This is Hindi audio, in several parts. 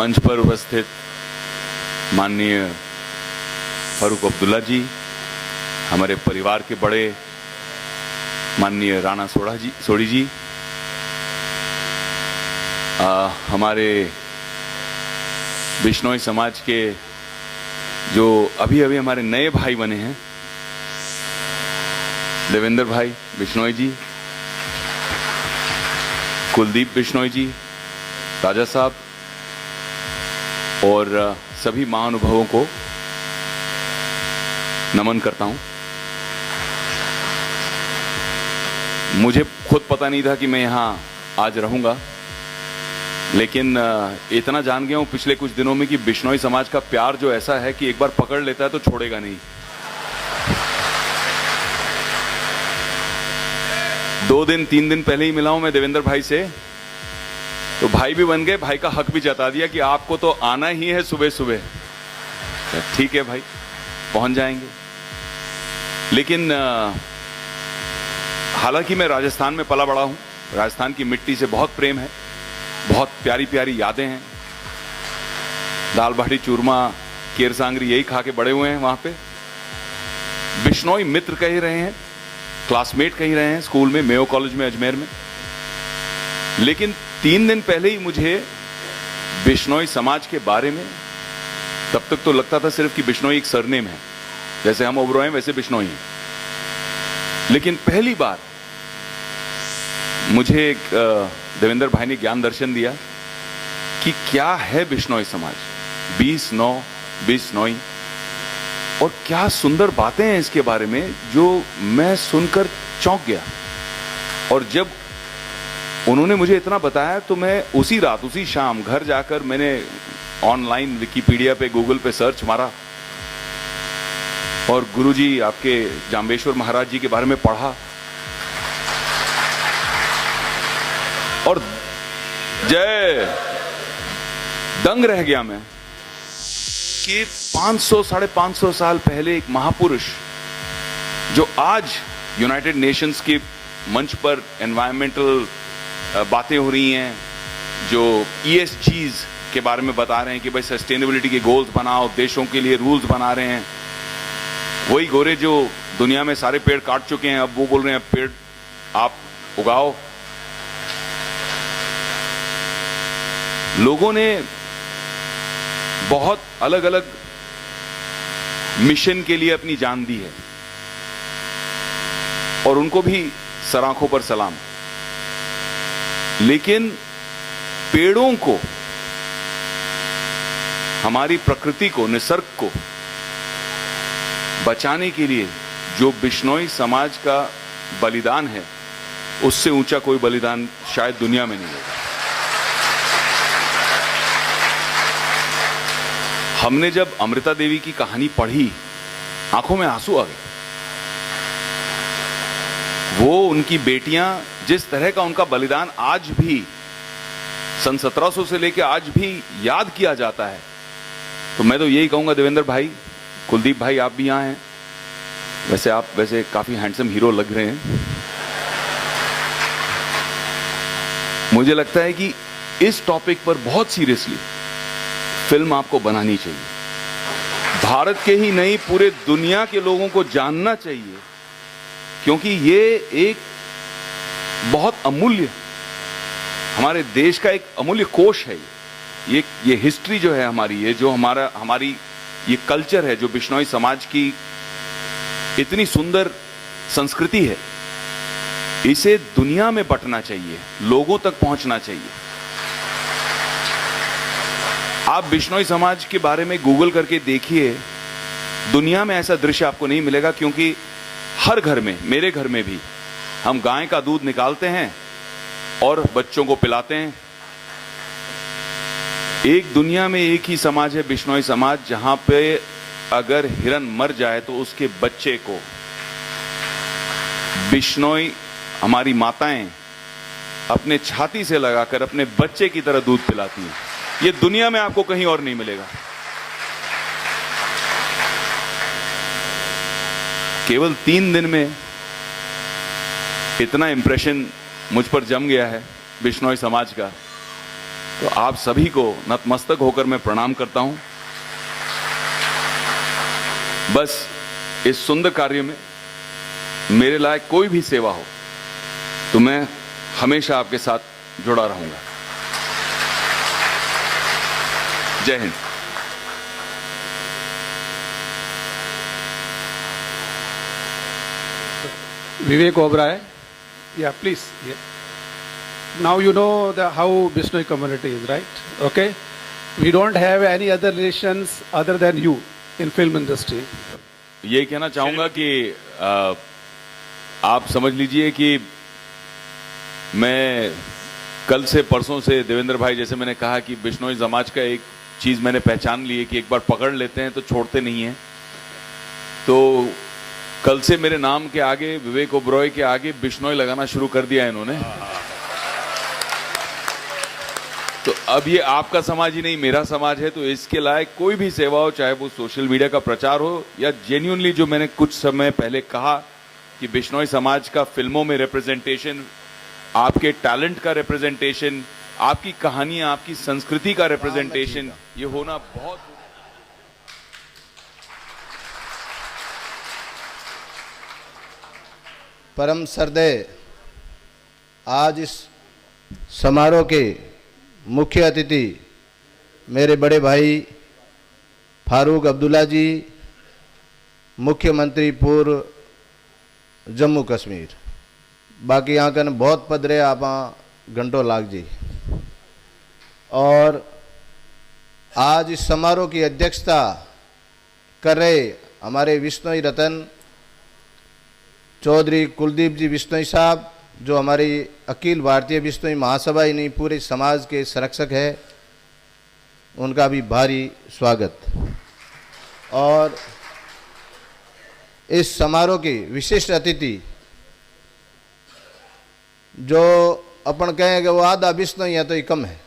मंच पर उपस्थित माननीय फारूक अब्दुल्ला जी, हमारे परिवार के बड़े माननीय राणा सोढ़ी जी, हमारे बिश्नोई समाज के जो अभी अभी हमारे नए भाई बने हैं, देवेंद्र भाई बिश्नोई जी, कुलदीप बिश्नोई जी, राजा साहब और सभी महानुभावों को नमन करता हूं। मुझे खुद पता नहीं था कि मैं यहां आज रहूंगा, लेकिन इतना जान गया हूं पिछले कुछ दिनों में कि बिश्नोई समाज का प्यार जो ऐसा है कि एक बार पकड़ लेता है तो छोड़ेगा नहीं। 2 दिन 3 दिन पहले ही मिला हूं मैं देवेंद्र भाई से, तो भाई भी बन गए, भाई का हक भी जता दिया कि आपको तो आना ही है सुबह सुबह। ठीक है भाई, पहुंच जाएंगे। लेकिन हालांकि मैं राजस्थान में पला बड़ा हूं, राजस्थान की मिट्टी से बहुत प्रेम है, बहुत प्यारी प्यारी यादें हैं। दाल बाटी चूरमा केर सांगरी यही खा के बड़े हुए हैं वहां पे। बिश्नोई मित्र कह रहे हैं, क्लासमेट कह रहे हैं स्कूल में, मेयो कॉलेज में अजमेर में। लेकिन 3 दिन पहले ही मुझे बिश्नोई समाज के बारे में, तब तक तो लगता था सिर्फ कि बिश्नोई एक सरनेम है, जैसे हम ओबरॉय हैं वैसे बिश्नोई हैं। लेकिन पहली बार मुझे एक देवेंद्र भाई ने ज्ञान दर्शन दिया कि क्या है बिश्नोई समाज, 20/9 बिश्नोई, और क्या सुंदर बातें हैं इसके बारे में जो मैं सुनकर चौंक गया। और जब उन्होंने मुझे इतना बताया तो मैं उसी रात उसी शाम घर जाकर मैंने ऑनलाइन विकिपीडिया पे गूगल पे सर्च मारा और गुरुजी आपके जाम्बेश्वर महाराज जी के बारे में पढ़ा और जय दंग रह गया मैं कि 500-550 साल पहले एक महापुरुष जो आज यूनाइटेड नेशंस के मंच पर एनवायरमेंटल बातें हो रही हैं, जो ESGs के बारे में बता रहे हैं कि भाई सस्टेनेबिलिटी के गोल्स बनाओ, देशों के लिए रूल्स बना रहे हैं, वही गोरे जो दुनिया में सारे पेड़ काट चुके हैं अब वो बोल रहे हैं पेड़ आप उगाओ। लोगों ने बहुत अलग अलग मिशन के लिए अपनी जान दी है और उनको भी सराखों पर सलाम। लेकिन पेड़ों को, हमारी प्रकृति को, निसर्ग को बचाने के लिए जो बिश्नोई समाज का बलिदान है, उससे ऊंचा कोई बलिदान शायद दुनिया में नहीं है। हमने जब अमृता देवी की कहानी पढ़ी, आंखों में आंसू आ गए। वो उनकी बेटियां, जिस तरह का उनका बलिदान आज भी सन 1700 से लेकर आज भी याद किया जाता है, तो मैं तो यही कहूंगा देवेंद्र भाई, कुलदीप भाई आप भी यहां हैं, वैसे आप वैसे काफी हैंडसम हीरो लग रहे हैं। मुझे लगता है कि इस टॉपिक पर बहुत सीरियसली फिल्म आपको बनानी चाहिए। भारत के ही नहीं पूरे दुनिया के लोगों को जानना चाहिए, क्योंकि ये एक बहुत अमूल्य, हमारे देश का एक अमूल्य कोश है। ये हिस्ट्री जो है हमारी, ये जो हमारी ये कल्चर है, जो बिश्नोई समाज की इतनी सुंदर संस्कृति है, इसे दुनिया में बंटना चाहिए, लोगों तक पहुंचना चाहिए। आप बिश्नोई समाज के बारे में गूगल करके देखिए, दुनिया में ऐसा दृश्य आपको नहीं मिलेगा, क्योंकि हर घर में, मेरे घर में भी, हम गाय का दूध निकालते हैं और बच्चों को पिलाते हैं। एक दुनिया में एक ही समाज है बिश्नोई समाज, जहां पे अगर हिरन मर जाए तो उसके बच्चे को बिश्नोई हमारी माताएं अपने छाती से लगाकर अपने बच्चे की तरह दूध पिलाती हैं। ये दुनिया में आपको कहीं और नहीं मिलेगा। केवल 3 दिन में इतना इंप्रेशन मुझ पर जम गया है बिश्नोई समाज का, तो आप सभी को नतमस्तक होकर मैं प्रणाम करता हूं। बस इस सुंदर कार्य में मेरे लायक कोई भी सेवा हो तो मैं हमेशा आपके साथ जुड़ा रहूंगा। जय Hind. Vivek Oberoi. Yeah, please. Yeah. Now you know how Bishnoi community is, right? Okay. We don't have any other relations other than you in film industry. ये कहना चाहूंगा कि आप समझ लीजिए कि मैं कल से परसों से देवेंद्र भाई, जैसे मैंने कहा कि बिश्नोई समाज का एक चीज मैंने पहचान ली है कि एक बार पकड़ लेते हैं तो छोड़ते नहीं हैं। तो कल से मेरे नाम के आगे, विवेक ओबरॉय के आगे बिश्नोई लगाना शुरू कर दिया है इन्होंने। तो अब ये आपका समाज ही नहीं, मेरा समाज है। तो इसके लायक कोई भी सेवा हो, चाहे वो सोशल मीडिया का प्रचार हो या जेन्युइनली जो मैंने कुछ समय पहले कहा कि बिश्नोई समाज का फिल्मों में रिप्रेजेंटेशन, आपके टैलेंट का रिप्रेजेंटेशन, आपकी कहानियां, आपकी संस्कृति का रिप्रेजेंटेशन, ये होना बहुत परम श्रद्धेय आज इस समारोह के मुख्य अतिथि मेरे बड़े भाई फारूक अब्दुल्ला जी, मुख्यमंत्री पूर्व जम्मू कश्मीर, बाकी यहाँ कन बहुत पद रहे आप घंटों लाग जी। और आज इस समारोह की अध्यक्षता कर रहे हमारे बिश्नोई रतन चौधरी कुलदीप जी बिश्नोई साहब, जो हमारी अखिल भारतीय बिश्नोई महासभा ही नहीं पूरे समाज के संरक्षक है, उनका भी भारी स्वागत। और इस समारोह के विशिष्ट अतिथि जो अपन कहें कि वो आधा बिश्नोई है तो ये कम है,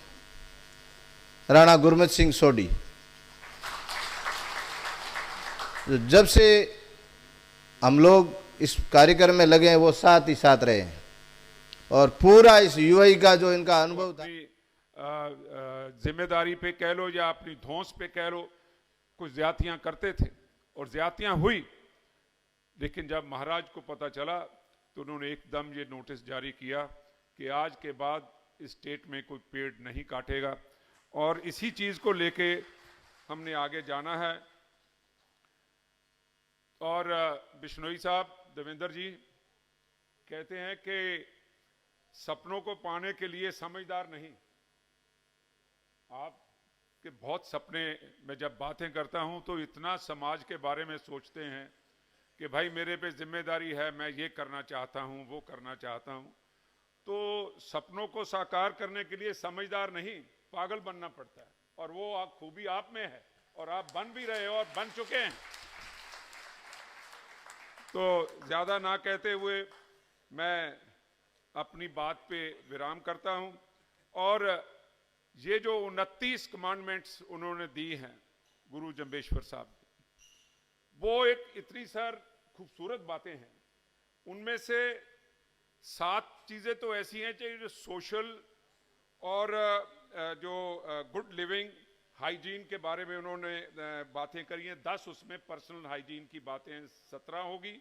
राणा गुरमीत सिंह सोढ़ी, जब से हम लोग इस कार्यक्रम में लगे हैं वो साथ ही साथ रहे हैं और पूरा इस यूआई का जो इनका अनुभव था, जिम्मेदारी पे कह लो या अपनी धौंस पे कह लो, कुछ ज्यादतियां करते थे और ज्यादतियां हुई। लेकिन जब महाराज को पता चला तो उन्होंने एकदम ये नोटिस जारी किया कि आज के बाद इस स्टेट में कोई पेड़ नहीं काटेगा। और इसी चीज को लेके हमने आगे जाना है। और बिश्नोई साहब, देवेंद्र जी कहते हैं कि सपनों को पाने के लिए समझदार नहीं, आपके बहुत सपने, मैं जब बातें करता हूं तो इतना समाज के बारे में सोचते हैं कि भाई मेरे पे जिम्मेदारी है, मैं ये करना चाहता हूं, वो करना चाहता हूं। तो सपनों को साकार करने के लिए समझदार नहीं, पागल बनना पड़ता है। और वो खूबी आप में है और आप बन भी रहे हो और बन चुके हैं। तो ज्यादा ना कहते हुए मैं अपनी बात पे विराम करता हूं। और ये जो 29 कमांडमेंट्स उन्होंने दी हैं गुरु जंबेश्वर साहब, वो एक इतनी सार खूबसूरत बातें हैं। उनमें से 7 चीजें तो ऐसी हैं जो सोशल और जो गुड लिविंग, हाइजीन के बारे में उन्होंने बातें करी हैं। 10 उसमें पर्सनल हाइजीन की बातें 17 होगी।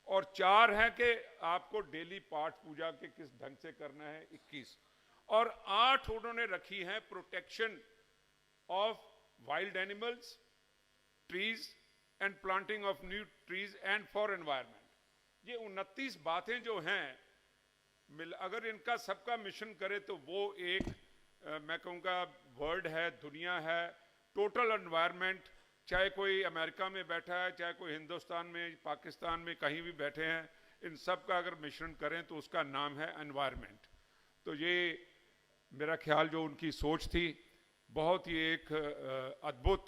और 4 हैं कि आपको डेली पाठ पूजा के किस ढंग से करना है, 21। और 8 उन्होंने रखी हैं protection of wild animals, trees and planting of new trees and for environment. ये 29 बातें जो हैं, अगर इनका सबका मिशन करे तो वो एक मैं कहूँगा वर्ल्ड है, दुनिया है, टोटल एनवायरनमेंट। चाहे कोई अमेरिका में बैठा है, चाहे कोई हिंदुस्तान में, पाकिस्तान में, कहीं भी बैठे हैं, इन सब का अगर मिश्रण करें तो उसका नाम है एनवायरनमेंट। तो ये मेरा ख्याल जो उनकी सोच थी, बहुत ही एक अद्भुत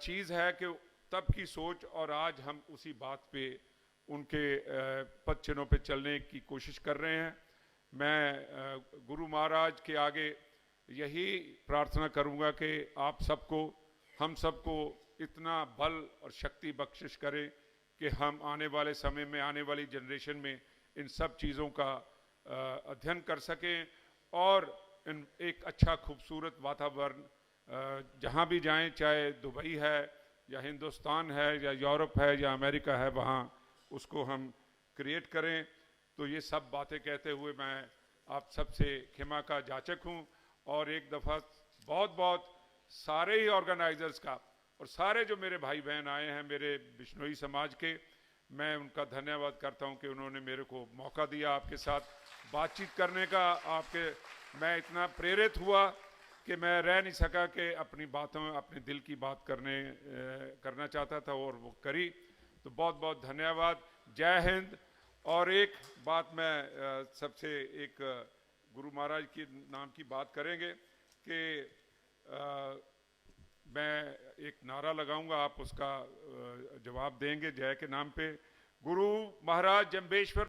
चीज़ है कि तब की सोच और आज हम उसी बात पे उनके पद चिन्हों पे चलने की कोशिश कर रहे हैं। मैं गुरु महाराज के आगे यही प्रार्थना करूंगा कि आप सबको, हम सबको इतना बल और शक्ति बख्शिश करें कि हम आने वाले समय में, आने वाली जनरेशन में इन सब चीज़ों का अध्ययन कर सकें और एक अच्छा खूबसूरत वातावरण जहाँ भी जाएं, चाहे दुबई है या हिंदुस्तान है या यूरोप है या अमेरिका है, वहाँ उसको हम क्रिएट करें। तो ये सब बातें कहते हुए मैं आप सबसे क्षमा का जाचक हूँ और एक दफ़ा बहुत बहुत सारे ही ऑर्गेनाइजर्स का और सारे जो मेरे भाई बहन आए हैं मेरे बिश्नोई समाज के, मैं उनका धन्यवाद करता हूं कि उन्होंने मेरे को मौका दिया आपके साथ बातचीत करने का। मैं इतना प्रेरित हुआ कि मैं रह नहीं सका कि अपनी बातों अपने दिल की बात करना चाहता था और वो करी। तो बहुत बहुत धन्यवाद। जय हिंद। और एक बात मैं सबसे एक गुरु महाराज के नाम की बात करेंगे कि मैं एक नारा लगाऊंगा, आप उसका जवाब देंगे जय के नाम पे। गुरु महाराज जंबेश्वर